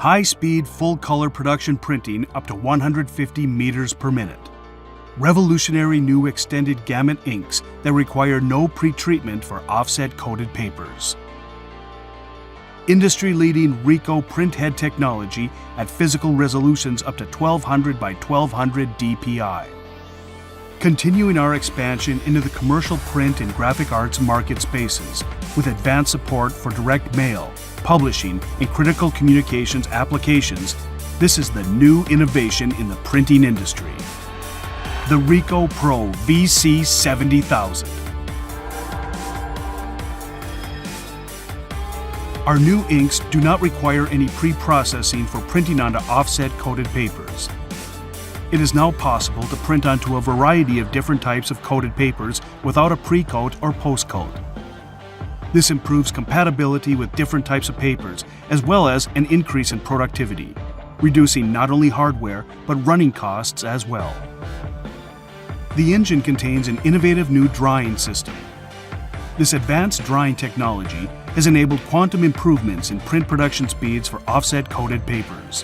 high-speed full-color production printing up to 150 meters per minute. Revolutionary new extended gamut inks that require no pretreatment for offset-coated papers. Industry-leading Ricoh printhead technology at physical resolutions up to 1200 by 1200 dpi. Continuing our expansion into the commercial print and graphic arts market spaces with advanced support for direct mail, publishing, and critical communications applications, this is the new innovation in the printing industry. The Ricoh Pro VC 70000. Our new inks do not require any pre-processing for printing onto offset-coated papers. It is now possible to print onto a variety of different types of coated papers without a pre-coat or post-coat. This improves compatibility with different types of papers, as well as an increase in productivity, reducing not only hardware, but running costs as well. The engine contains an innovative new drying system. This advanced drying technology has enabled quantum improvements in print production speeds for offset-coated papers.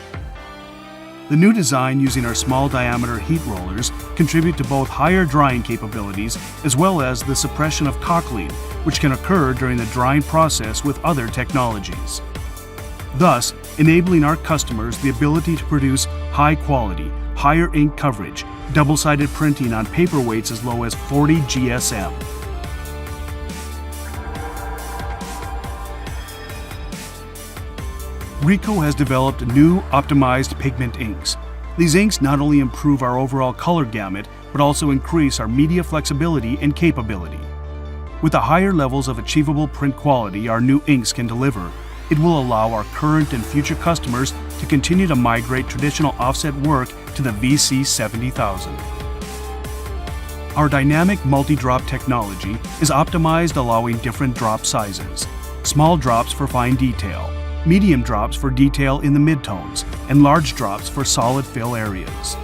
The new design using our small diameter heat rollers contribute to both higher drying capabilities as well as the suppression of cockling, which can occur during the drying process with other technologies. Thus, enabling our customers the ability to produce high quality, higher ink coverage, double-sided printing on paper weights as low as 40 GSM. Ricoh has developed new optimized pigment inks. These inks not only improve our overall color gamut, but also increase our media flexibility and capability. With the higher levels of achievable print quality our new inks can deliver, it will allow our current and future customers to continue to migrate traditional offset work to the VC 70000. Our dynamic multi-drop technology is optimized, allowing different drop sizes. Small drops for fine detail, medium drops for detail in the midtones, and large drops for solid fill areas.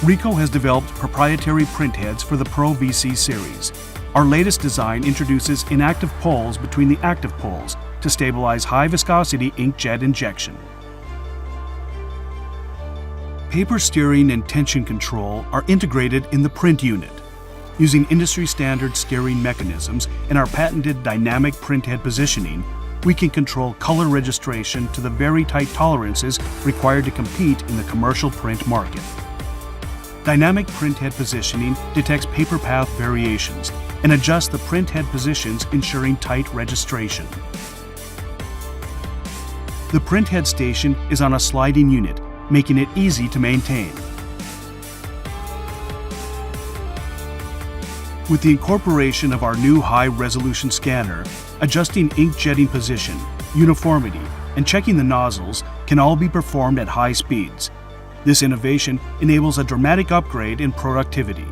Ricoh has developed proprietary print heads for the Pro VC series. Our latest design introduces inactive poles between the active poles to stabilize high viscosity inkjet injection. Paper steering and tension control are integrated in the print unit. Using industry-standard steering mechanisms and our patented dynamic printhead positioning, we can control color registration to the very tight tolerances required to compete in the commercial print market. Dynamic printhead positioning detects paper path variations and adjusts the printhead positions, ensuring tight registration. The printhead station is on a sliding unit, making it easy to maintain. With the incorporation of our new high-resolution scanner, adjusting ink jetting position, uniformity, and checking the nozzles can all be performed at high speeds. This innovation enables a dramatic upgrade in productivity.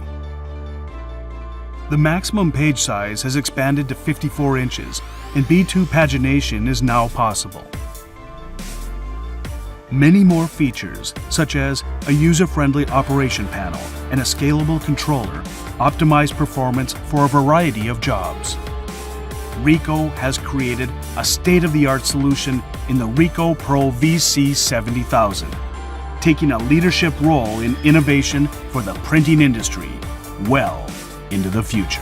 The maximum page size has expanded to 54 inches, and B2 pagination is now possible. Many more features, such as a user-friendly operation panel and a scalable controller, optimize performance for a variety of jobs. Ricoh has created a state-of-the-art solution in the Ricoh Pro VC 70000, taking a leadership role in innovation for the printing industry well into the future.